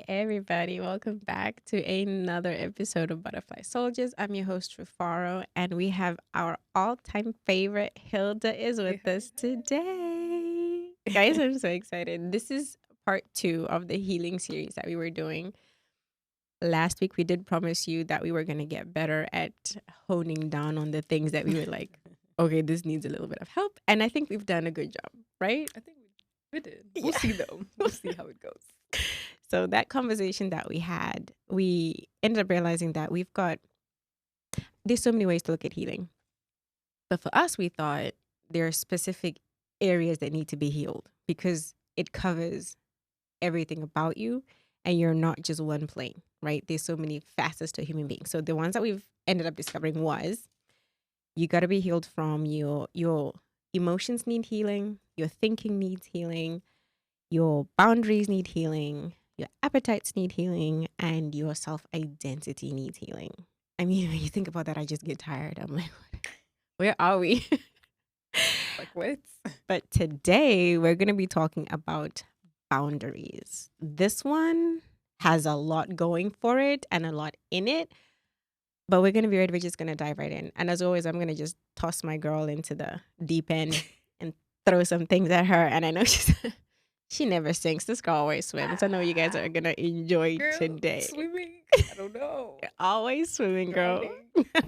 everybody. Welcome back to another episode of Butterfly Soldiers. I'm your host, Rufaro, and we have our all time favorite, Hilda, is with us today. Guys, I'm so excited. This is part two of the healing series that we were doing. Last week, we did promise you that we were going to get better at honing down on the things that we were like, okay, this needs a little bit of help. And I think we've done a good job, right? I think we did. We'll see though. We'll see how it goes. So that conversation that we had, we ended up realizing that there's so many ways to look at healing. But for us, we thought there are specific areas that need to be healed because it covers everything about you and you're not just one plane, right? There's so many facets to a human being. So the ones that we've ended up discovering was you got to be healed from your emotions need healing, your thinking needs healing, your boundaries need healing, your appetites need healing, and your self-identity needs healing. I mean, when you think about that, I just get tired. I'm like, where are we? Like what? But today we're going to be talking about boundaries. This one has a lot going for it and a lot in it, but we're going to be ready. We're just going to dive right in. And as always, I'm going to just toss my girl into the deep end and throw some things at her. And I know she never sinks. This girl always swims. I know you guys are going to enjoy Girl, today. Swimming? I don't know. Always swimming, girl. Drowning.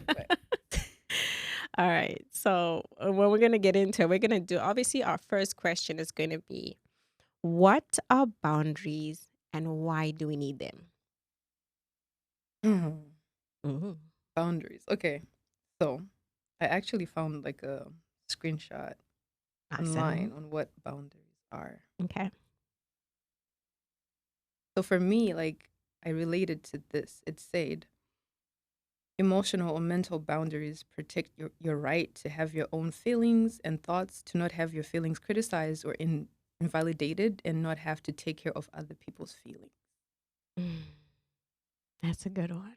All right. So when we're going to get into it, we're going to do, obviously, our first question is going to be, what are boundaries and why do we need them? Mm-hmm. Boundaries. Okay. So I actually found like a screenshot online on what boundaries are. Okay. So for me, like I related to this. It said emotional or mental boundaries protect your right to have your own feelings and thoughts, to not have your feelings criticized or invalidated, and not have to take care of other people's feelings. That's a good one.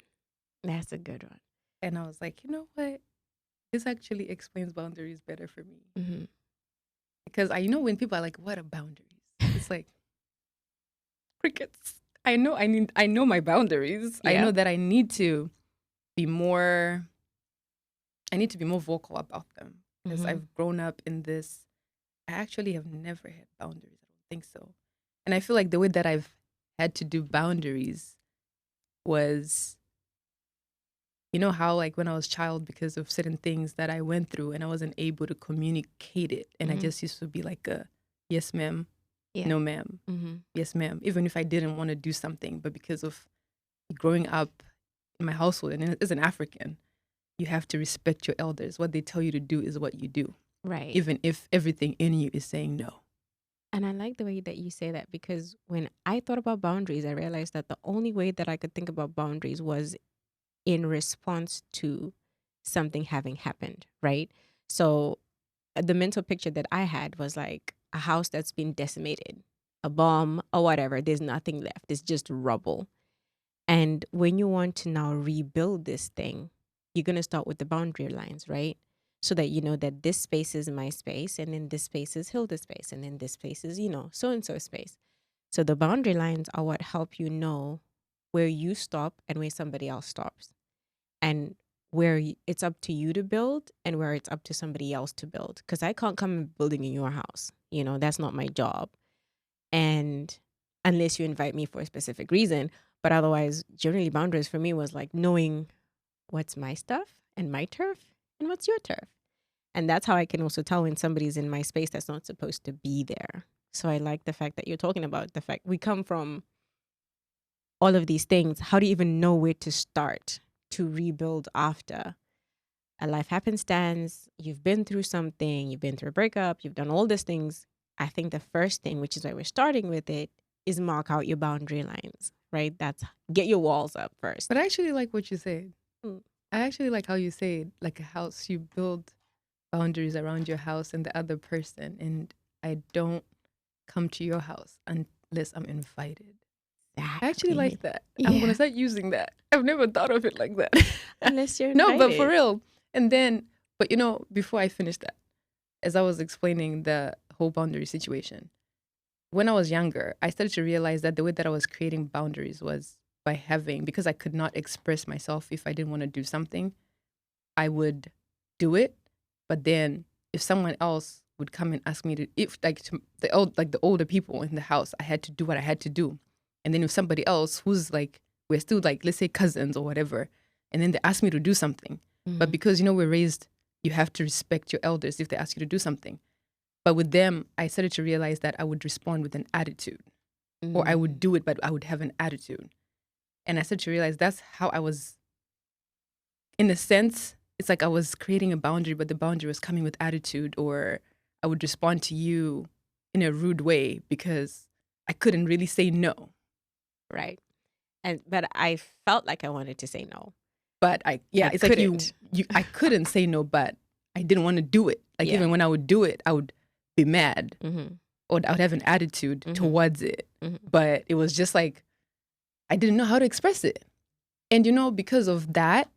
That's a good one. And I was like, you know what? This actually explains boundaries better for me. Mm-hmm. Because when people are like, what are boundaries? It's like crickets. I know my boundaries. I know that I need to be more vocal about them. Because I've grown up in this. I actually have never had boundaries. I don't think so. And I feel like the way that I've had to do boundaries was, you know how like when I was a child, because of certain things that I went through and I wasn't able to communicate it. And I just used to be like a yes, ma'am, no, ma'am, yes, ma'am. Even if I didn't want to do something, but because of growing up in my household and as an African, you have to respect your elders. What they tell you to do is what you do. Right. Even if everything in you is saying no. And I like the way that you say that, because when I thought about boundaries, I realized that the only way that I could think about boundaries was in response to something having happened, right? So the mental picture that I had was like a house that's been decimated, a bomb or whatever. There's nothing left. It's just rubble. And when you want to now rebuild this thing, you're going to start with the boundary lines, right? So that you know that this space is my space, and then this space is Hilda's space, and then this space is, so-and-so space. So the boundary lines are what help you know where you stop and where somebody else stops. And where it's up to you to build and where it's up to somebody else to build. Because I can't come and building in your house. That's not my job. And unless you invite me for a specific reason. But otherwise, generally boundaries for me was like knowing what's my stuff and my turf and what's your turf. And that's how I can also tell when somebody's in my space that's not supposed to be there. So I like the fact that you're talking about the fact we come from all of these things. How do you even know where to start to rebuild after a life happenstance? You've been through something, you've been through a breakup, you've done all these things. I think the first thing, which is why we're starting with it, is mark out your boundary lines, right? That's get your walls up first. But I actually like what you said. I actually like how you say it, like a house, you build boundaries around your house and the other person. And I don't come to your house unless I'm invited. Exactly. I actually like that. Yeah. I'm going to start using that. I've never thought of it like that. Unless you're invited. No, but for real. And then, but before I finish that, as I was explaining the whole boundary situation, when I was younger, I started to realize that the way that I was creating boundaries was by because I could not express myself if I didn't want to do something, I would do it. But then if someone else would come and ask me to, if like to the older people in the house, I had to do what I had to do. And then if somebody else who's like, we're still like, let's say cousins or whatever, and then they ask me to do something. But because, we're raised, you have to respect your elders if they ask you to do something. But with them, I started to realize that I would respond with an attitude, or I would do it, but I would have an attitude. And I started to realize that's how I was, in a sense, it's like I was creating a boundary, but the boundary was coming with attitude, or I would respond to you in a rude way because I couldn't really say no. Right. But I felt like I wanted to say no. But it's couldn't. like I couldn't say no, but I didn't want to do it. Like even when I would do it, I would be mad, or I would have an attitude towards it. But it was just like, I didn't know how to express it. And because of that,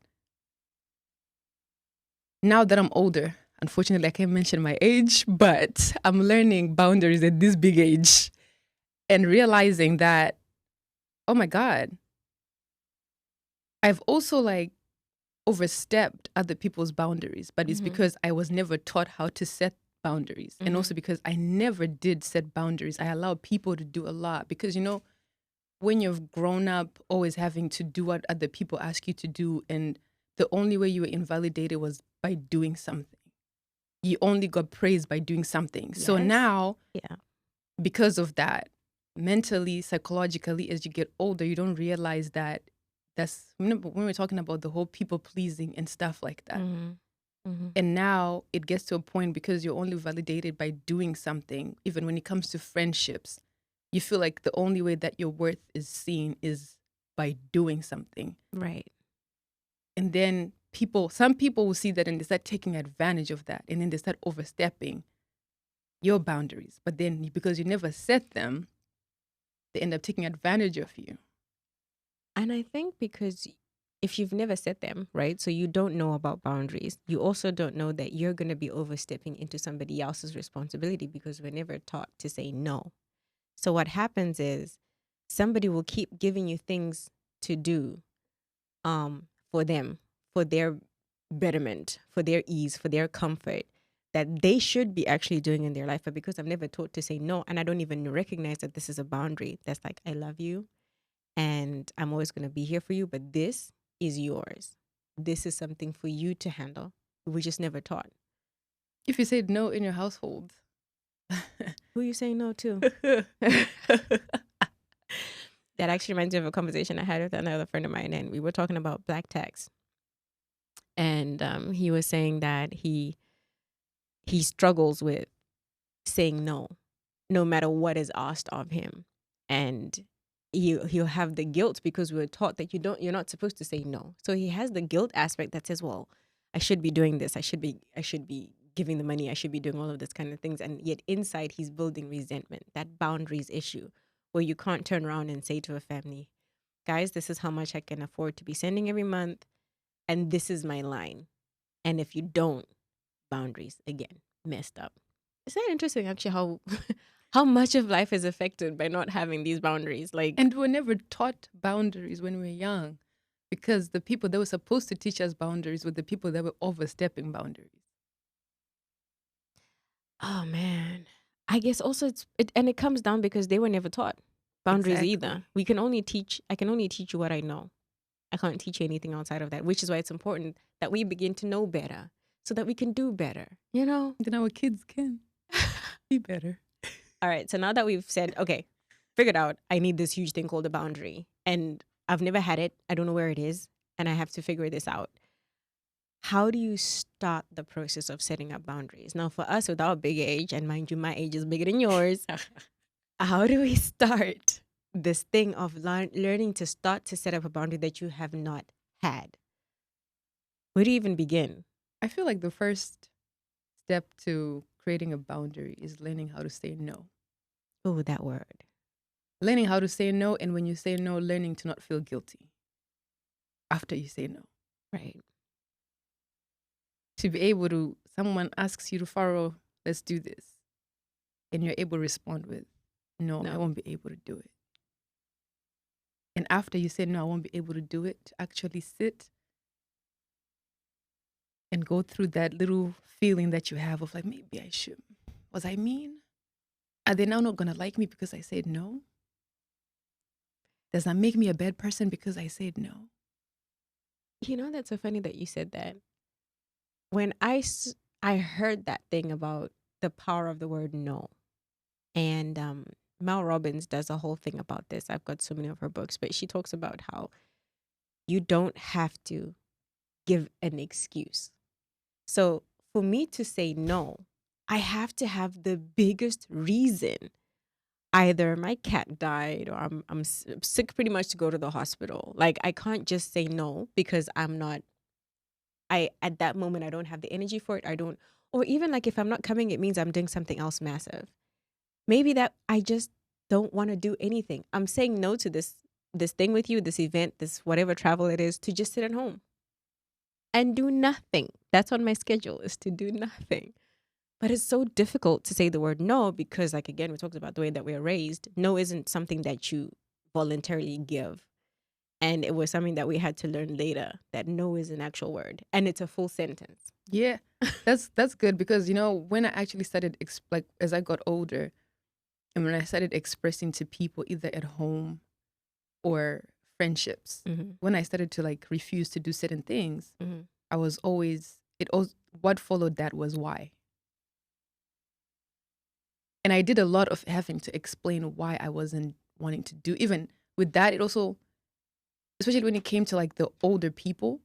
now that I'm older, unfortunately I can't mention my age, but I'm learning boundaries at this big age and realizing that, oh my God, I've also like overstepped other people's boundaries, but it's because I was never taught how to set boundaries. And also because I never did set boundaries. I allowed people to do a lot because, when you've grown up always having to do what other people ask you to do, and the only way you were invalidated was by doing something. You only got praised by doing something. Yes. So now, because of that, mentally, psychologically, as you get older, you don't realize that that's when we're talking about the whole people pleasing and stuff like that. And now it gets to a point because you're only validated by doing something. Even when it comes to friendships, you feel like the only way that your worth is seen is by doing something. Right. And then some people will see that and they start taking advantage of that. And then they start overstepping your boundaries. But then because you never set them, they end up taking advantage of you. And I think because if you've never set them, right, so you don't know about boundaries, you also don't know that you're going to be overstepping into somebody else's responsibility because we're never taught to say no. So what happens is somebody will keep giving you things to do for them, for their betterment, for their ease, for their comfort, that they should be actually doing in their life. But because I'm never taught to say no, and I don't even recognize that this is a boundary, that's like, I love you and I'm always going to be here for you, but this is yours. This is something for you to handle. We just never taught. If you said no in your household, who are you saying no to? That actually reminds me of a conversation I had with another friend of mine, and we were talking about black tax. And he was saying that he struggles with saying no matter what is asked of him. And he'll have the guilt because we were taught that you're not supposed to say no. So he has the guilt aspect that says, well, I should be doing this. I should be giving the money. I should be doing all of this kind of things. And yet inside he's building resentment, that boundaries issue where you can't turn around and say to a family, guys, this is how much I can afford to be sending every month. And this is my line. And if you don't, boundaries again, messed up. Is that interesting actually how much of life is affected by not having these boundaries? And we're never taught boundaries when we're young, because the people that were supposed to teach us boundaries were the people that were overstepping boundaries. Oh man, I guess also it comes down because they were never taught boundaries either. I can only teach you what I know. I can't teach you anything outside of that, which is why it's important that we begin to know better so that we can do better, Then our kids can be better. All right. So now that we've said, okay, figured out I need this huge thing called a boundary, and I've never had it. I don't know where it is, and I have to figure this out. How do you start the process of setting up boundaries? Now, for us with our big age, and mind you, my age is bigger than yours, how do we start this thing of learning to start to set up a boundary that you have not had? Where do you even begin? I feel like the first step to creating a boundary is learning how to say no. Oh, that word. Learning how to say no, and when you say no, learning to not feel guilty after you say no. Right. To be able to, someone asks you to Pharaoh, let's do this. And you're able to respond with, no, I No. won't be able to do it. And after you say no, I won't be able to do it, to actually sit and go through that little feeling that you have of like, maybe I should. Was I mean? Are they now not gonna like me because I said no? Does that make me a bad person because I said no? That's so funny that you said that. When I heard that thing about the power of the word no, and Mel Robbins does a whole thing about this. I've got so many of her books, but she talks about how you don't have to give an excuse. So for me to say no, I have to have the biggest reason. Either my cat died or I'm sick pretty much to go to the hospital. Like I can't just say no because I'm not I at that moment I don't have the energy for it. I don't, or even like if I'm not coming it means I'm doing something else massive. Maybe that I just don't want to do anything. I'm saying no to this thing with you, this event, this whatever travel it is, to just sit at home and do nothing. That's on my schedule, is to do nothing. But it's so difficult to say the word no because, like, again, we talked about the way that we are raised. No isn't something that you voluntarily give. And it was something that we had to learn later, that no is an actual word and it's a full sentence. Yeah, that's good because when I actually started like as I got older, and when I started expressing to people either at home or friendships, Mm-hmm. when I started to like refuse to do certain things, Mm-hmm. I was always what followed that was why. And I did a lot of having to explain why I wasn't wanting to do. Even with that, it also, especially when it came to like the older people,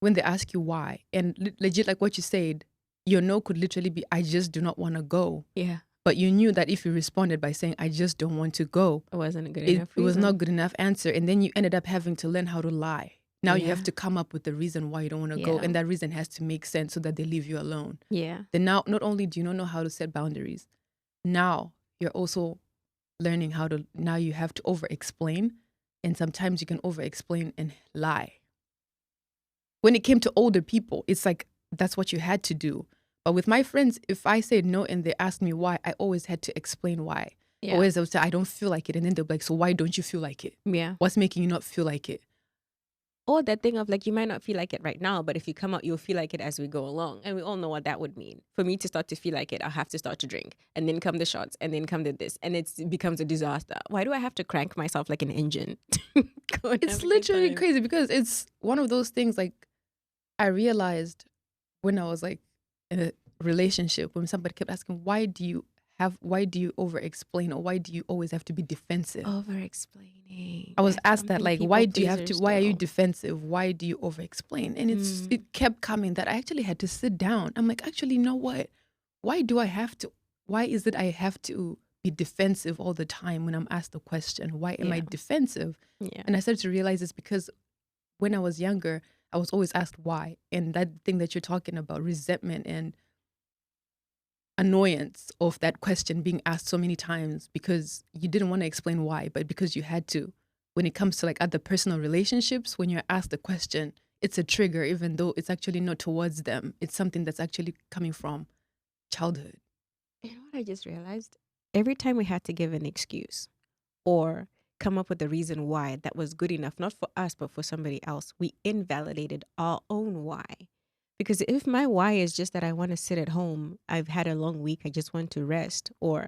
when they ask you why, and legit, like what you said, your no could literally be, I just do not want to go. Yeah. But you knew that if you responded by saying, I just don't want to go, It wasn't a good it enough was reason. not good enough answer. And then you ended up having to learn how to lie. Now you have Yeah. to come up with the reason why you don't want to go. Yeah. And that reason has to make sense so that they leave you alone. Yeah. Then now, not only do you not know how to set boundaries, now you're also learning how to, now you have to over explain. And sometimes you can over explain and lie. When it came to older people, it's like that's what you had to do. But with my friends, if I said no and they asked me why, I always had to explain why. Yeah. Always I would say, I don't feel like it. And then they'll be like, so why don't you feel like it? Yeah. What's making you not feel like it? Or that thing of like, you might not feel like it right now, but if you come out, you'll feel like it as we go along. And we all know what that would mean. For me to start to feel like it, I'll have to start to drink. And then come the shots. And then come the this. And it becomes a disaster. Why do I have to crank myself like an engine? It's literally crazy because it's one of those things like I realized when I was like in a relationship, when somebody kept asking, why do you over explain, or why do you always have to be defensive? Over explaining. I was asked that, like, why do you have to, why are you defensive? Why do you over explain? And it kept coming that I actually had to sit down. I'm like, actually, you know what? Why is it I have to be defensive all the time when I'm asked the question? Why am I defensive? Yeah. And I started to realize it's because when I was younger, I was always asked why. And that thing that you're talking about, resentment and annoyance of that question being asked so many times because you didn't want to explain why, but because you had to. When it comes to like other personal relationships, when you're asked the question, it's a trigger, even though it's actually not towards them. It's something that's actually coming from childhood. You know what I just realized? Every time we had to give an excuse or come up with a reason why that was good enough, not for us, but for somebody else, we invalidated our own why. Because if my why is just that I want to sit at home, I've had a long week, I just want to rest, or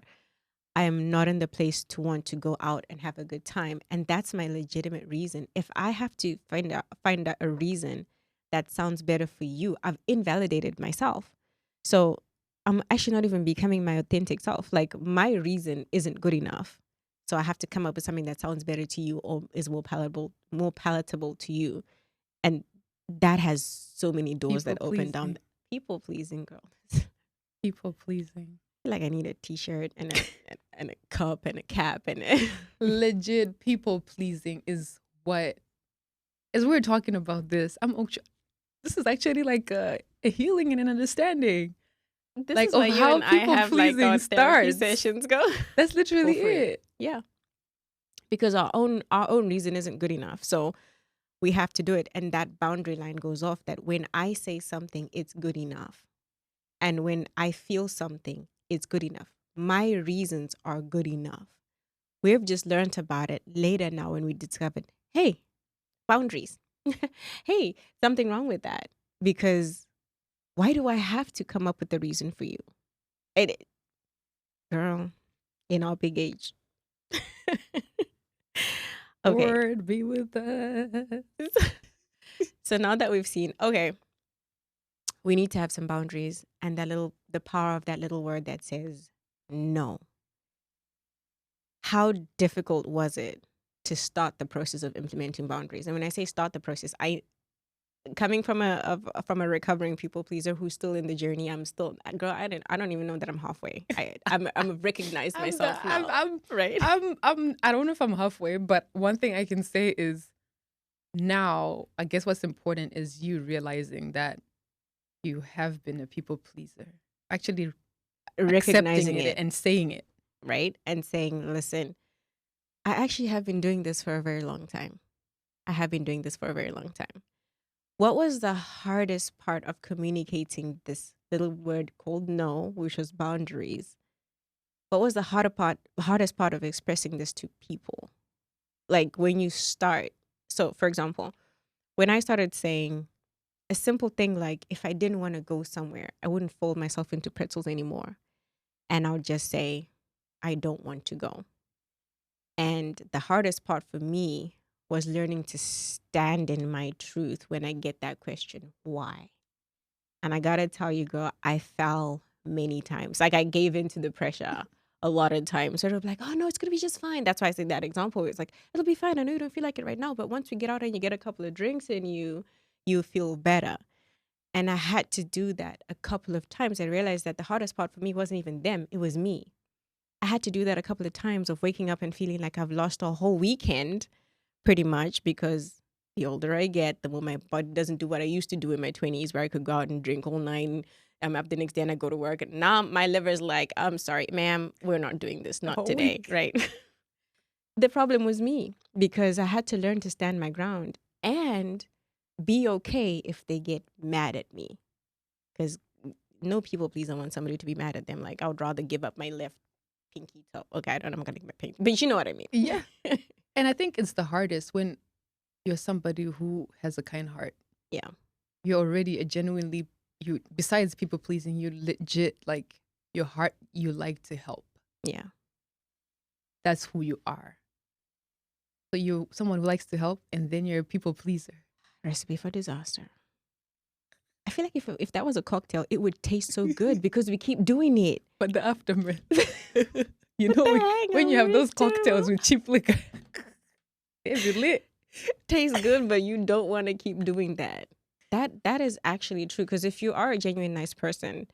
I am not in the place to want to go out and have a good time, and that's my legitimate reason. If I have to find out a reason that sounds better for you, I've invalidated myself. So I'm actually not even becoming my authentic self. Like my reason isn't good enough. So I have to come up with something that sounds better to you or is more palatable to you. And that has so many doors that open down. People pleasing, girl. People pleasing. Like I need a t-shirt and a cup and a cap and legit people pleasing is what, as we're talking about this, this is actually like a healing and an understanding. This like is why how you and I people have pleasing like our therapy starts. sessions go. That's literally it. Yeah. Because our own reason isn't good enough. So we have to do it. And that boundary line goes off that when I say something, it's good enough. And when I feel something, it's good enough. My reasons are good enough. We've just learned about it later now when we discovered, hey, boundaries. Hey, something wrong with that. Because why do I have to come up with a reason for you? It, girl, in our big age. Okay. Lord be with us. So now that we've seen, okay, we need to have some boundaries and the power of that little word that says no. How difficult was it to start the process of implementing boundaries? And when I say start the process, coming from a recovering people pleaser who's still in the journey, I'm still, girl, I don't even know that I'm halfway. I'm recognized myself now. Right. I don't know if I'm halfway, but one thing I can say is now, I guess what's important is you realizing that you have been a people pleaser. Actually Recognizing accepting it and saying it. right? And saying, listen, I actually have been doing this for a very long time. I have been doing this for a very long time. What was the hardest part of communicating this little word called no, which was boundaries? What was the hardest part of expressing this to people? Like when you start. So, for example, when I started saying a simple thing like if I didn't want to go somewhere, I wouldn't fold myself into pretzels anymore. And I would just say, I don't want to go. And the hardest part for me was learning to stand in my truth when I get that question, why? And I gotta tell you, girl, I fell many times. Like I gave into the pressure a lot of times. Sort of like, oh no, it's gonna be just fine. That's why I said that example. It's like, it'll be fine. I know you don't feel like it right now, but once we get out and you get a couple of drinks and you feel better. And I had to do that a couple of times. I realized that the hardest part for me wasn't even them, it was me. I had to do that a couple of times of waking up and feeling like I've lost a whole weekend pretty much because the older I get, the more my body doesn't do what I used to do in my 20s where I could go out and drink all night. I'm up the next day and I go to work. And now my liver's like, I'm sorry, ma'am, we're not doing this, not today, right? The problem was me because I had to learn to stand my ground and be okay if they get mad at me. Because no people please don't want somebody to be mad at them. Like I would rather give up my left pinky toe. Okay, I'm gonna get my pinky, but you know what I mean. Yeah. And I think it's the hardest when you're somebody who has a kind heart. Yeah. You're already a genuinely, you besides people pleasing, you legit like your heart, you like to help. Yeah. That's who you are. So you're someone who likes to help and then you're a people pleaser. Recipe for disaster. I feel like if that was a cocktail, it would taste so good because we keep doing it. But the aftermath, you know, when you have those cocktails with cheap liquor, it's lit. Tastes good, but you don't want to keep doing that. That is actually true because if you are a genuine nice person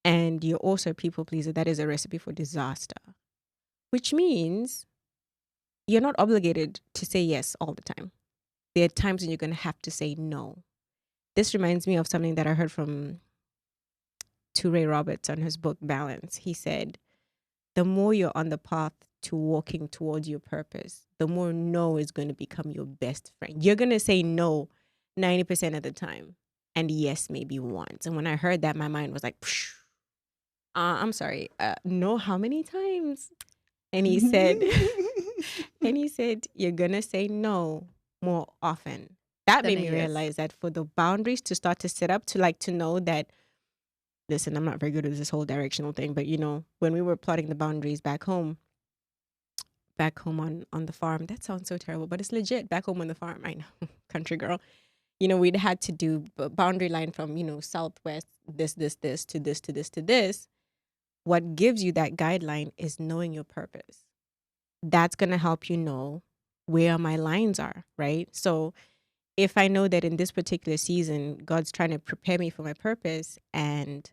and you're also a people pleaser, that is a recipe for disaster. Which means you're not obligated to say yes all the time. There are times when you're going to have to say no. This reminds me of something that I heard from Ture Roberts on his book Balance. He said, the more you're on the path to walking towards your purpose, the more no is going to become your best friend. You're going to say no 90% of the time and yes maybe once. And when I heard that, my mind was like, I'm sorry, no, how many times? And he said, you're going to say no more often. That made me realize that for the boundaries to start to set up, to know that, listen, I'm not very good at this whole directional thing, but when we were plotting the boundaries back home on the farm, that sounds so terrible, but it's legit. Back home on the farm, I know, country girl, we'd had to do a boundary line from, southwest, this to this, to this. What gives you that guideline is knowing your purpose. That's going to help you know where my lines are, right? So if I know that in this particular season, God's trying to prepare me for my purpose, and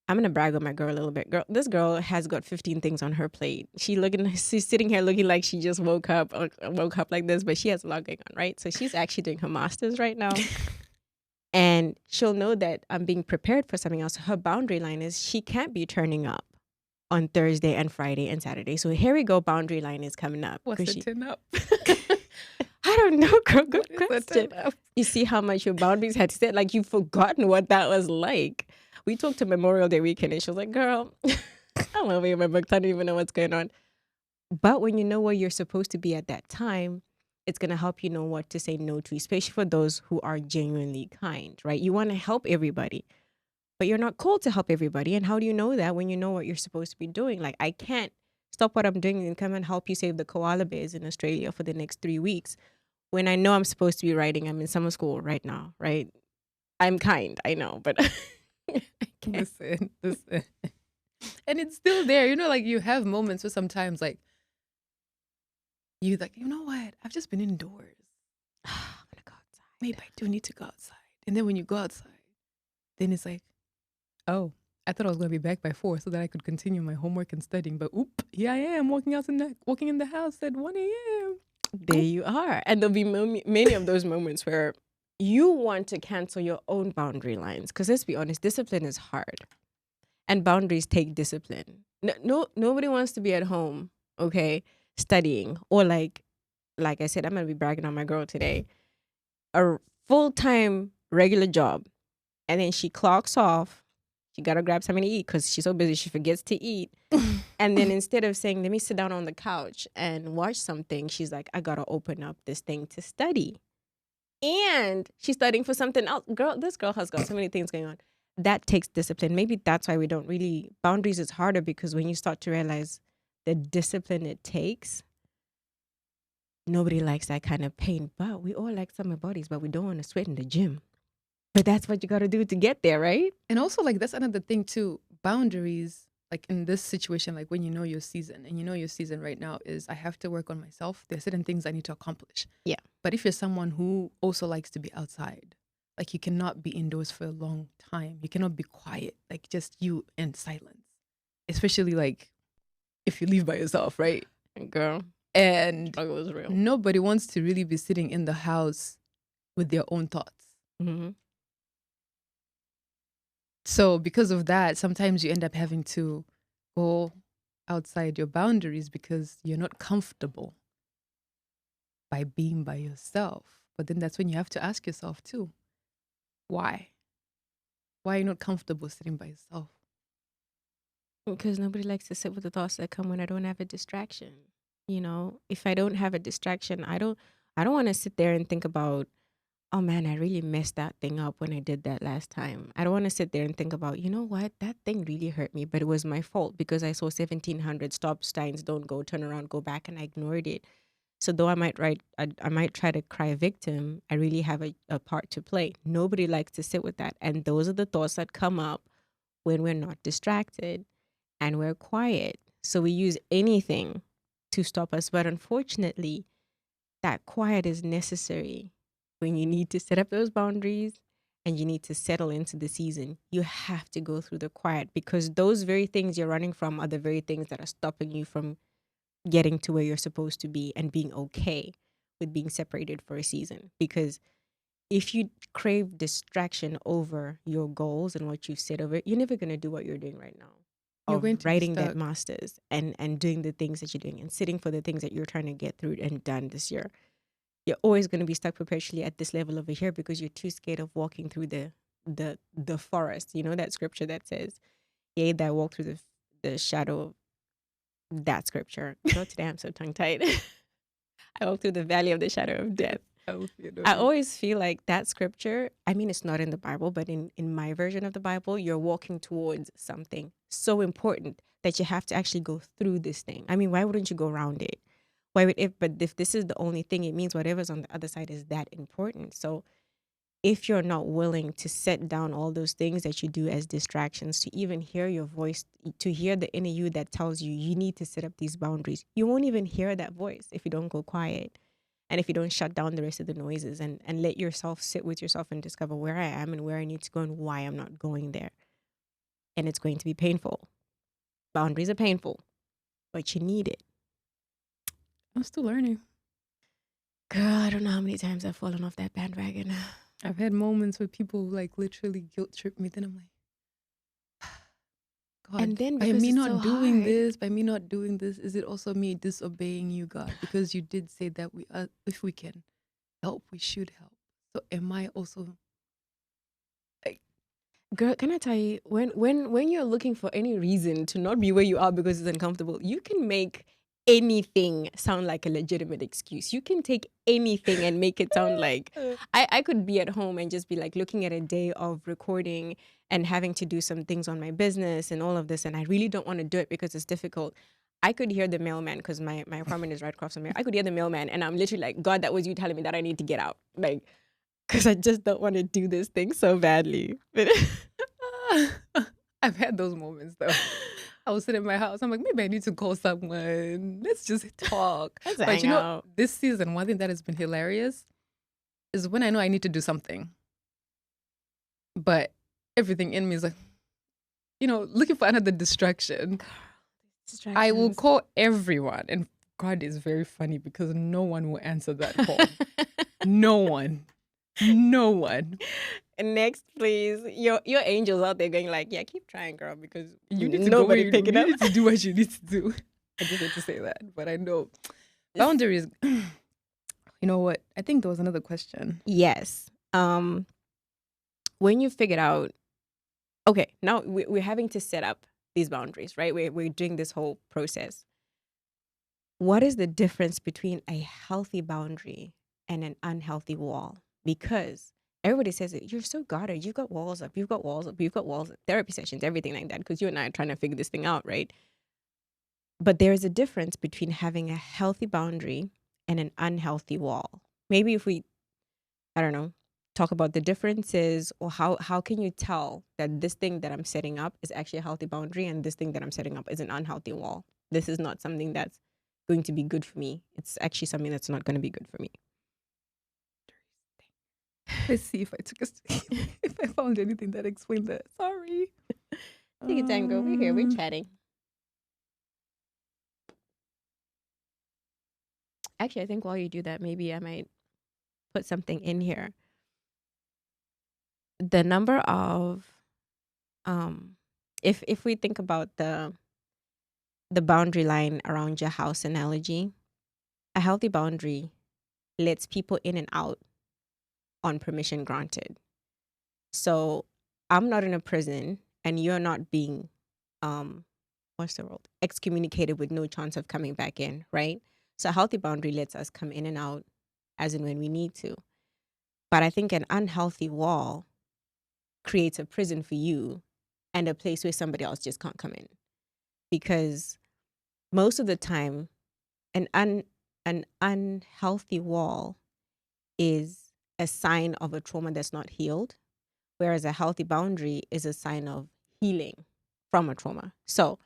I'm going to brag on my girl a little bit. This girl has got 15 things on her plate. She's sitting here looking like she just woke up like this, but she has a lot going on, right? So she's actually doing her master's right now. And she'll know that I'm being prepared for something else. Her boundary line is she can't be turning up on Thursday and Friday and Saturday. So here we go, boundary line is coming up. What's the turn up? I don't know, girl. Good question. You see how much your boundaries had set? Like you've forgotten what that was like. We talked to Memorial Day weekend and she was like, girl, I'm over here in my book. I don't even know what's going on. But when you know where you're supposed to be at that time, it's going to help you know what to say no to, especially for those who are genuinely kind, right? You want to help everybody, but you're not called to help everybody. And how do you know that when you know what you're supposed to be doing? Like, I can't stop what I'm doing and come and help you save the koala bears in Australia for the next 3 weeks when I know I'm supposed to be writing. I'm in summer school right now, right? I'm kind, I know, but I can't. Listen. And it's still there. You know, like you have moments where sometimes like you like, you know what? I've just been indoors. I'm gonna go outside. Maybe I do need to go outside. And then when you go outside, then it's like, oh, I thought I was gonna be back by 4 so that I could continue my homework and studying. But oop, here I am walking in the house at 1 a.m. There you are. And there'll be many of those moments where you want to cancel your own boundary lines. Because let's be honest, discipline is hard. And boundaries take discipline. Nobody wants to be at home, okay, studying. Or like I said, I'm going to be bragging on my girl today. A full-time regular job. And then she clocks off. She got to grab something to eat because she's so busy she forgets to eat. And then instead of saying, let me sit down on the couch and watch something, she's like, I got to open up this thing to study. And she's studying for something else. This girl has got so many things going on. That takes discipline. Maybe that's why we don't really, boundaries is harder because when you start to realize the discipline it takes, nobody likes that kind of pain. But we all like summer bodies, but we don't want to sweat in the gym. But that's what you got to do to get there, right? And also, like, that's another thing too. Boundaries, like in this situation, like when you know your season, and you know your season right now is I have to work on myself. There are certain things I need to accomplish. Yeah. But if you're someone who also likes to be outside, like you cannot be indoors for a long time. You cannot be quiet, like just you and silence. Especially like if you live by yourself, right? Girl. And struggle is real. Nobody wants to really be sitting in the house with their own thoughts. Mm-hmm. So because of that, sometimes you end up having to go outside your boundaries because you're not comfortable by being by yourself. But then that's when you have to ask yourself too, why? Why are you not comfortable sitting by yourself? Because nobody likes to sit with the thoughts that come when I don't have a distraction. You know, if I don't have a distraction, I don't want to sit there and think about, oh man, I really messed that thing up when I did that last time. I don't want to sit there and think about, you know what, that thing really hurt me, but it was my fault because I saw 1700 stop signs, don't go, turn around, go back, and I ignored it. So though I might try to cry victim, I really have a part to play. Nobody likes to sit with that. And those are the thoughts that come up when we're not distracted and we're quiet. So we use anything to stop us. But unfortunately, that quiet is necessary when you need to set up those boundaries and you need to settle into the season. You have to go through the quiet because those very things you're running from are the very things that are stopping you from getting to where you're supposed to be and being okay with being separated for a season. Because if you crave distraction over your goals and what you've said over it, you're never going to do what you're doing right now. You're going to writing that masters and doing the things that you're doing and sitting for the things that you're trying to get through and done this year. You're always going to be stuck perpetually at this level over here because you're too scared of walking through the forest. You know that scripture that says, yea, that walk through the shadow of that scripture. You know, today I'm so tongue-tied. I walk through the valley of the shadow of death. I always feel like that scripture, I mean, it's not in the Bible, but in my version of the Bible, you're walking towards something so important that you have to actually go through this thing. I mean, why wouldn't you go around it? But if this is the only thing, it means whatever's on the other side is that important. So if you're not willing to set down all those things that you do as distractions, to even hear your voice, to hear the inner you that tells you you need to set up these boundaries, you won't even hear that voice if you don't go quiet. And if you don't shut down the rest of the noises and let yourself sit with yourself and discover where I am and where I need to go and why I'm not going there. And it's going to be painful. Boundaries are painful, but you need it. I'm still learning. Girl, I don't know how many times I've fallen off that bandwagon. I've had moments where people like literally guilt trip me. Then I'm like, God, and then by me not so doing hard, this, is it also me disobeying you, God? Because you did say that we are, if we can help, we should help. So am I also like, girl, can I tell you, when you're looking for any reason to not be where you are because it's uncomfortable, you can make anything sound like a legitimate excuse. You can take anything and make it sound like I could be at home and just be like looking at a day of recording and having to do some things on my business and all of this. And I really don't want to do it because it's difficult. I could hear the mailman because my apartment is right across from here. I could hear the mailman and I'm literally like, God, that was you telling me that I need to get out. Like, because I just don't want to do this thing so badly. I've had those moments though. I was sitting in my house. I'm like, maybe I need to call someone. Let's just talk. Let's But hang you know, out. this season, one thing that has been hilarious is when I know I need to do something, but everything in me is like, looking for another distraction. I will Distractions. call everyone. And God is very funny because no one will answer that call. No one. No one. Next, please. Your angels out there going like, yeah, keep trying, girl, because You need to nobody go in. pick it You up. need to do what you need to do. I just hate to say that, but I know boundaries. You know what? I think there was another question. Yes. When you figured out, okay, now we're having to set up these boundaries, right? We're doing this whole process. What is the difference between a healthy boundary and an unhealthy wall? Because everybody says it, you're so guarded. You've got walls up. You've got walls up. You've got walls up. Therapy sessions, everything like that. Because you and I are trying to figure this thing out, right? But there is a difference between having a healthy boundary and an unhealthy wall. Maybe if we, I don't know, talk about the differences, or how can you tell that this thing that I'm setting up is actually a healthy boundary and this thing that I'm setting up is an unhealthy wall. This is not something that's going to be good for me. It's actually something that's not going to be good for me. Let's see if if I found anything that explained that. Sorry. Take your time, girl. We're here. We're chatting. Actually, I think while you do that, maybe I might put something in here. The number of if we think about the boundary line around your house analogy, a healthy boundary lets people in and out on permission granted. So I'm not in a prison and you're not being what's the word? Excommunicated with no chance of coming back in, right? So a healthy boundary lets us come in and out as and when we need to. But I think an unhealthy wall creates a prison for you and a place where somebody else just can't come in. Because most of the time, an unhealthy wall is a sign of a trauma that's not healed, whereas a healthy boundary is a sign of healing from a trauma. So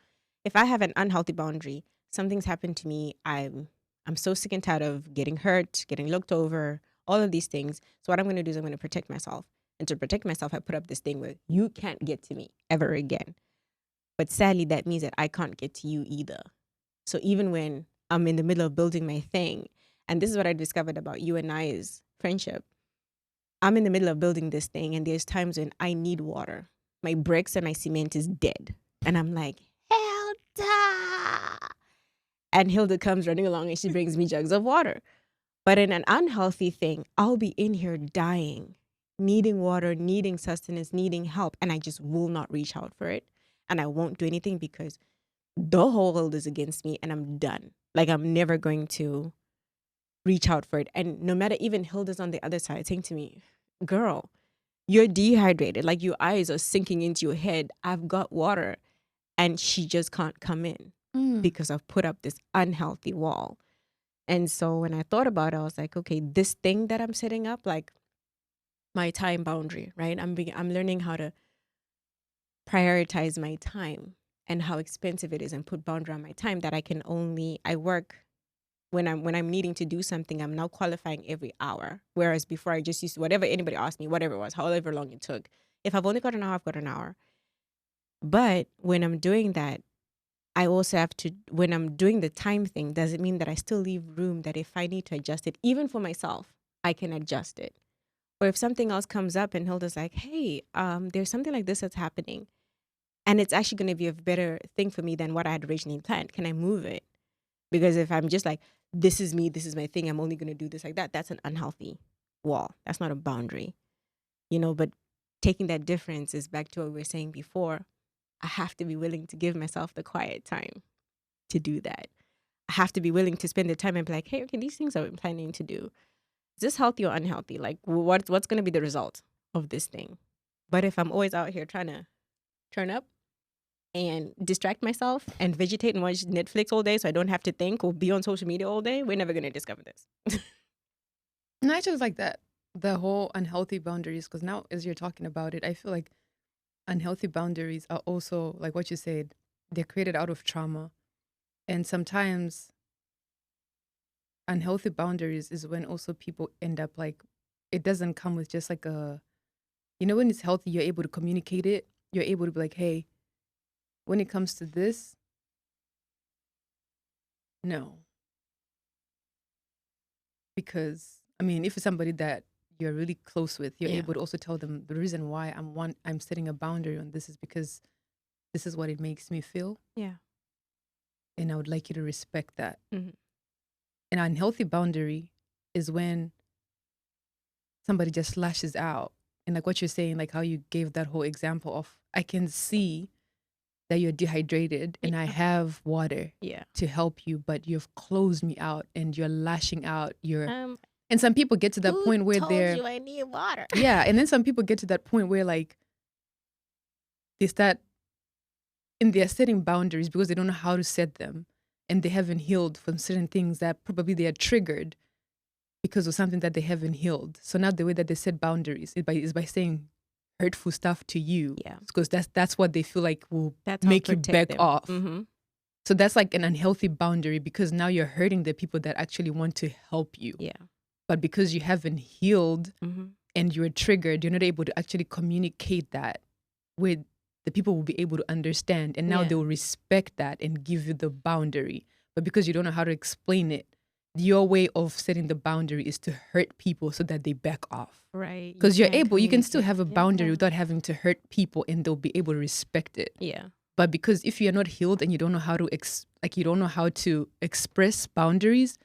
if I have an unhealthy boundary, something's happened to me, I'm so sick and tired of getting hurt, getting looked over, all of these things. So what I'm going to do is I'm going to protect myself. And to protect myself, I put up this thing where you can't get to me ever again. But sadly, that means that I can't get to you either. So even when I'm in the middle of building my thing, and this is what I discovered about you and I's friendship, I'm in the middle of building this thing, and there's times when I need water. My bricks and my cement is dead. And I'm like, Hilda! And Hilda comes running along and she brings me jugs of water. But in an unhealthy thing, I'll be in here dying, needing water, needing sustenance, needing help, and I just will not reach out for it. And I won't do anything because the whole world is against me and I'm done. Like, I'm never going to reach out for it. And no matter, even Hilda's on the other side saying to me, girl, you're dehydrated. Like, your eyes are sinking into your head. I've got water. And she just can't come in because I've put up this unhealthy wall. And so when I thought about it, I was like, okay, this thing that I'm setting up, like my time boundary, right? I'm learning how to prioritize my time and how expensive it is and put boundary on my time that I work when I'm needing to do something, I'm now qualifying every hour. Whereas before I just used to, whatever anybody asked me, whatever it was, however long it took. If I've only got an hour, I've got an hour. But when I'm doing that, I also have to, when I'm doing the time thing, does it mean that I still leave room that if I need to adjust it, even for myself, I can adjust it? Or if something else comes up and Hilda's like, hey, there's something like this that's happening, and it's actually going to be a better thing for me than what I had originally planned, can I move it? Because if I'm just like, this is me, this is my thing, I'm only going to do this like that, that's an unhealthy wall. That's not a boundary, but taking that difference is back to what we were saying before. I have to be willing to give myself the quiet time to do that. have to be willing to spend the time and be like, hey, okay, these things I'm planning to do. Is this healthy or unhealthy? Like, what's going to be the result of this thing? But if I'm always out here trying to turn up and distract myself and vegetate and watch Netflix all day so I don't have to think or be on social media all day, we're never going to discover this. And I just like that, the whole unhealthy boundaries, because now as you're talking about it, I feel like unhealthy boundaries are also, like what you said, they're created out of trauma. And sometimes unhealthy boundaries is when also people end up like, it doesn't come with just like a, when it's healthy, you're able to communicate it. You're able to be like, hey, when it comes to this, no. Because, if it's somebody that you're really close with, you're able to also tell them the reason why I'm setting a boundary on this is because this is what it makes me feel. Yeah. And I would like you to respect that. Mm-hmm. An unhealthy boundary is when somebody just lashes out. And like what you're saying, like how you gave that whole example of, I can see that you're dehydrated and I have water to help you, but you've closed me out and you're lashing out. And some people get to that point where told you I need water. Yeah. And then some people get to that point where like they start, and they're setting boundaries because they don't know how to set them. And they haven't healed from certain things that probably they are triggered because of something that they haven't healed. So now the way that they set boundaries is by saying hurtful stuff to you. Yeah. Because that's what they feel like will make you back off. Mm-hmm. So that's like an unhealthy boundary because now you're hurting the people that actually want to help you. Yeah. But because you haven't healed and you're triggered, you're not able to actually communicate that with the people will be able to understand. And now they will respect that and give you the boundary. But because you don't know how to explain it, your way of setting the boundary is to hurt people so that they back off. Right. Because you can still have a boundary without having to hurt people and they'll be able to respect it. Yeah. But because if you're not healed and you don't know how to you don't know how to express boundaries,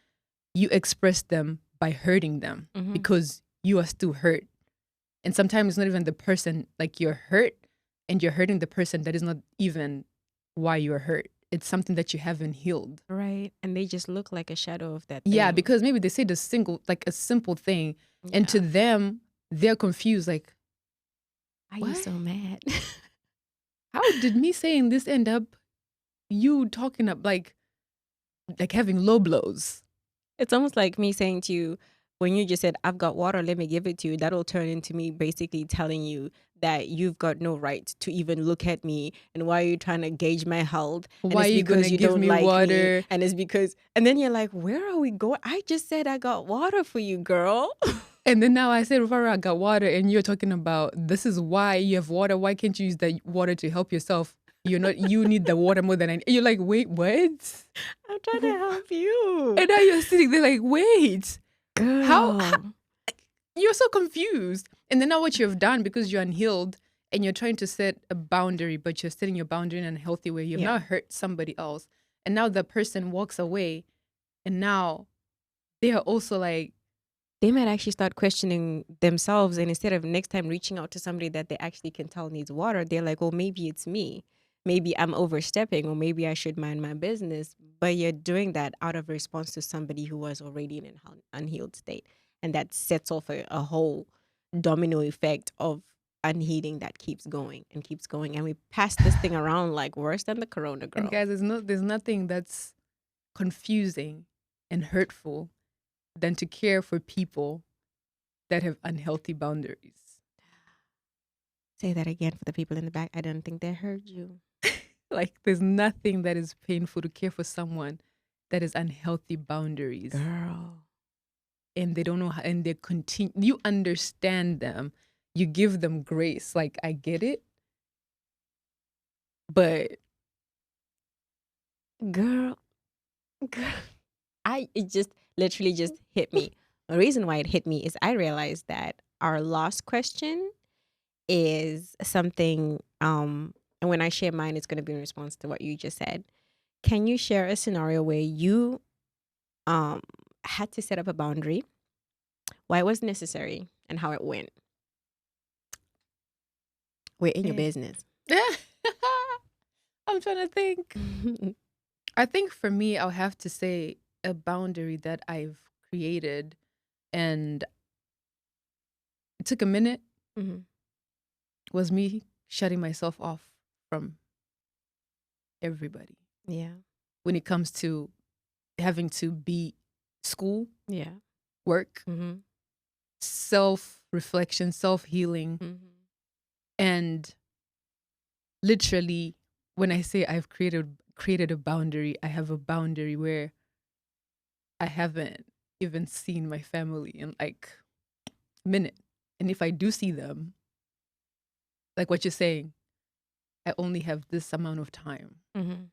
you express them by hurting them because you are still hurt. And sometimes it's not even the person, like you're hurt and you're hurting the person that is not even why you're hurt. It's something that you haven't healed. Right. And they just look like a shadow of that thing. Yeah, because maybe they said a simple thing. Yeah. And to them, they're confused. Like, why are you so mad? How did me saying this end up you talking up like having low blows? It's almost like me saying to you, when you just said, I've got water, let me give it to you, that'll turn into me basically telling you that you've got no right to even look at me. And why are you trying to gauge my health? And why are you going to give me like water? Me. And it's because, and then you're like, where are we going? I just said I got water for you, girl. And then now I said, Rufara, I got water. And you're talking about, this is why you have water. Why can't you use that water to help yourself? You need the water more than I need. You're like, wait, what? I'm trying to help you. And now you're sitting there like, wait. Girl. How you're so confused. And then now what you've done, because you're unhealed and you're trying to set a boundary, but you're setting your boundary in a healthy way, you've now hurt somebody else. And now the person walks away and now they are also like, they might actually start questioning themselves. And instead of next time reaching out to somebody that they actually can tell needs water, they're like, well, maybe it's me. Maybe I'm overstepping, or maybe I should mind my business. But you're doing that out of response to somebody who was already in an unhealed state. And that sets off a whole domino effect of unhealing that keeps going and keeps going. And we pass this thing around like worse than the corona, girl. And guys, there's nothing that's confusing and hurtful than to care for people that have unhealthy boundaries. Say that again for the people in the back. I don't think they heard you. Like, there's nothing that is painful to care for someone that has unhealthy boundaries. Girl. And they don't know how, and they continue. You understand them. You give them grace. Like, I get it. But girl, it just literally just hit me. The reason why it hit me is I realized that our last question is something, and when I share mine, it's going to be in response to what you just said. Can you share a scenario where you had to set up a boundary, why it was necessary, and how it went? We're in your business. I'm trying to think. I think for me, I'll have to say a boundary that I've created, and it took a minute, Mm-hmm. was me shutting myself off from everybody Yeah. when it comes to having to be school, Yeah. work, Mm-hmm. self reflection, self healing, Mm-hmm. and literally, when I say I've created a boundary, I have a boundary where I haven't even seen my family in like a minute. And if I do see them, like what you're saying, I only have this amount of time Mm-hmm.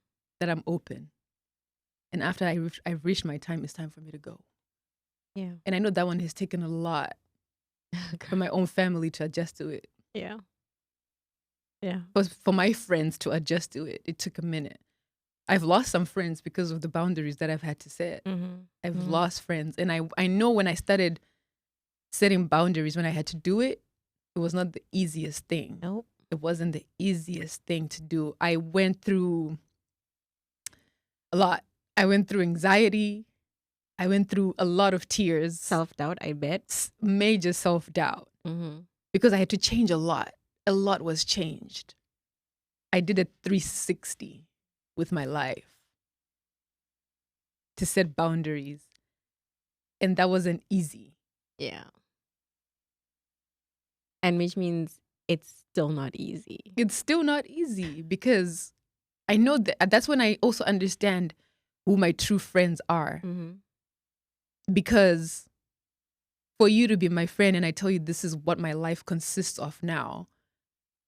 that I'm open. And after I've reached my time, it's time for me to go. Yeah. And I know that one has taken a lot for my own family to adjust to it. Yeah. Yeah. But for my friends to adjust to it, it took a minute. I've lost some friends because of the boundaries that I've had to set. Mm-hmm. I've Mm-hmm. lost friends. And I know when I started setting boundaries, when I had to do it, it was not the easiest thing. Nope. It wasn't the easiest thing to do. I went through a lot. I went through anxiety. I went through a lot of tears, Self-doubt, I bet. major self doubt, Mm-hmm. because I had to change a lot. A lot was changed. I did a 360 with my life to set boundaries. And that wasn't easy. Yeah. And which means it's still not easy. It's still not easy because I know that's when I also understand who my true friends are. Mm-hmm. Because for you to be my friend and I tell you this is what my life consists of now,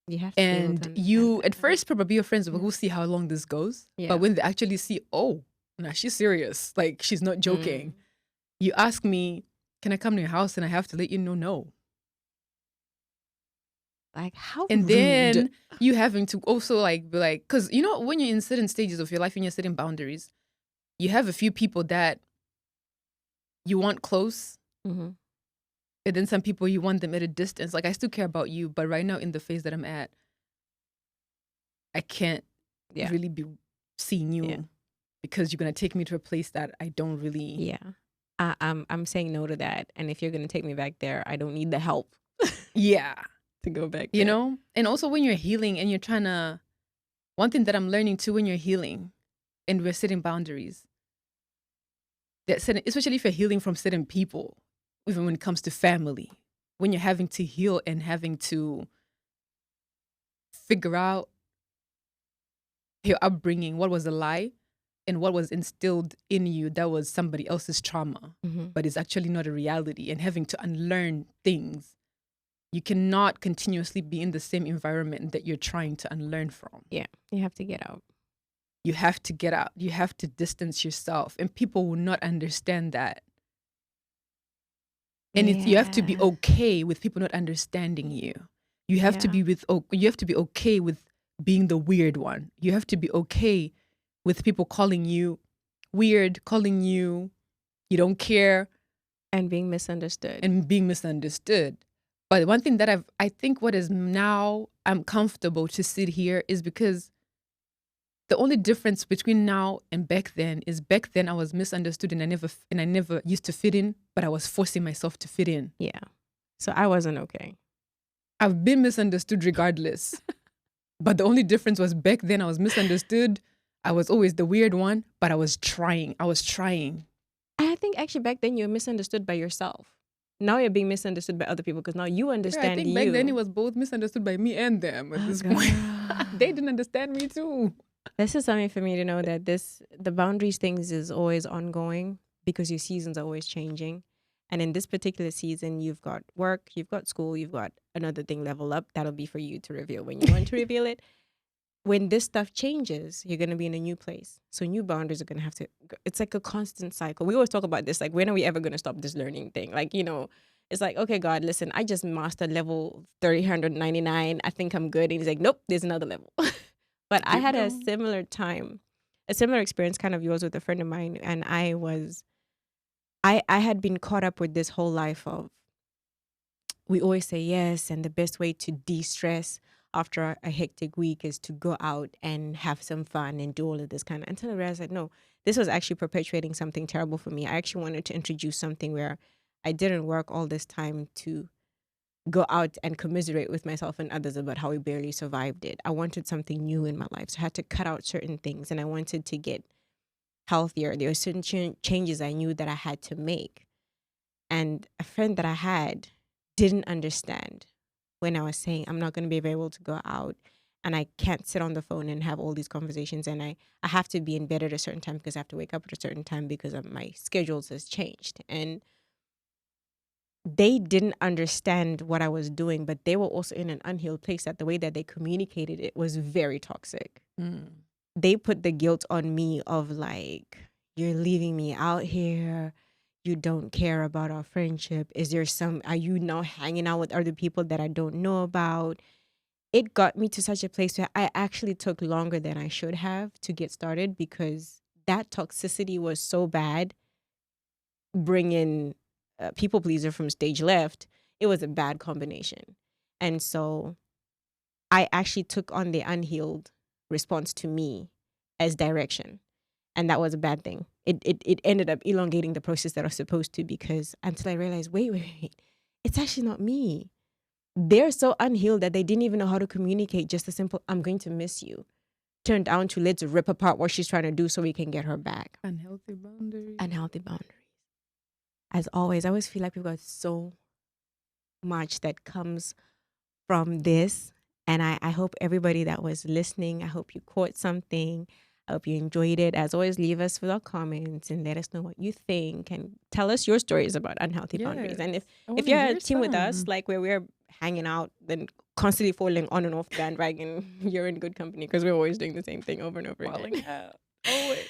You have to be able to and understand you that. at first probably your friends will Yeah. see how long this goes. Yeah. But when they actually see, oh, nah, she's serious, like she's not joking. Mm. You ask me, can I come to your house? And I have to let you know no. Like, how And rude. then you having to also like be like, because you know, when you're in certain stages of your life and you're setting boundaries, you have a few people that you want close, Mm-hmm. and then some people you want them at a distance. Like I still care about you, but right now in the phase that I'm at, I can't Yeah. really be seeing you Yeah. because you're gonna take me to a place that I don't really. Yeah. I'm saying no to that. And if you're gonna take me back there, I don't need the help Yeah, to go back you there. know. And also when you're healing and you're trying to, one thing that I'm learning too when you're healing, and we're setting boundaries. That certain, especially if you're healing from certain people, even when it comes to family, when you're having to heal and having to figure out your upbringing, what was a lie and what was instilled in you that was somebody else's trauma, Mm-hmm. but it's actually not a reality, and having to unlearn things. You cannot continuously be in the same environment that you're trying to unlearn from. Yeah. You have to get out. You have to get out. You have to distance yourself, and people will not understand that. And you have to be Yeah. okay with people not understanding you. You have to Yeah. be you have to be okay with being the weird one. You have to be okay with people calling you weird, calling you don't care, And being misunderstood. and being misunderstood. But one thing that I think what is now I'm comfortable to sit here is because the only difference between now and back then is back then I was misunderstood and I never used to fit in, but I was forcing myself to fit in. Yeah. So I wasn't okay. I've been misunderstood regardless. But the only difference was back then I was misunderstood. I was always the weird one, but I was trying. I think actually back then you were misunderstood by yourself. Now you're being misunderstood by other people because now you Yeah, understand I think you. back then it was both misunderstood by me and them at Oh, this God. point. They didn't understand me too. This is something for me to know that the boundaries things is always ongoing because your seasons are always changing. And in this particular season, you've got work, you've got school, you've got another thing level up. That'll be for you to reveal when you want to reveal it. When this stuff changes, you're going to be in a new place. So new boundaries are going to have to, it's like a constant cycle. We always talk about this, like, when are we ever going to stop this learning thing? Like, you know, it's like, okay, God, listen, I just mastered level 399. I think I'm good. And he's like, nope, there's another level. But I had a similar time, a similar experience kind of yours with a friend of mine. And I had been caught up with this whole life of, we always say yes, and the best way to de-stress. after a hectic week is to go out and have some fun and do all of this kind of, until I realized that no, this was actually perpetuating something terrible for me. I actually wanted to introduce something where I didn't work all this time to go out and commiserate with myself and others about how we barely survived it. I wanted something new in my life. So I had to cut out certain things, and I wanted to get healthier. There were certain changes I knew that I had to make. And a friend that I had didn't understand when I was saying, I'm not going to be able to go out and I can't sit on the phone and have all these conversations. And I have to be in bed at a certain time because I have to wake up at a certain time because of my schedules has changed. And they didn't understand what I was doing, but they were also in an unhealed place, that the way that they communicated it was very toxic. They put the guilt on me of like, you're leaving me out here. You don't care about our friendship. Are you now hanging out with other people that I don't know about? It got me to such a place where I actually took longer than I should have to get started, because that toxicity was so bad. Bringing people pleaser from stage left, it was a bad combination. And so I actually took on the unhealed response to me as direction. And that was a bad thing. It ended up elongating the process that I was supposed to, because until I realized, wait, it's actually not me. They're so unhealed that they didn't even know how to communicate just a simple, I'm going to miss you, turned down to let's rip apart what she's trying to do so we can get her back. Unhealthy boundaries. Unhealthy boundaries. As always, I always feel like we've got so much that comes from this. And I hope everybody that was listening, I hope you caught something. I hope you enjoyed it. As always, leave us with our comments and let us know what you think, and tell us your stories about unhealthy boundaries. And if you're a team with us, like where we're hanging out, then constantly falling on and off the bandwagon, you're in good company, because we're always doing the same thing over and over again. Always.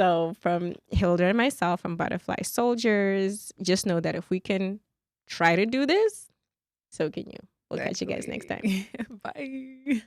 So from Hilda and myself from Butterfly Soldiers, just know that if we can try to do this, so can you. We'll catch you guys next time. Bye.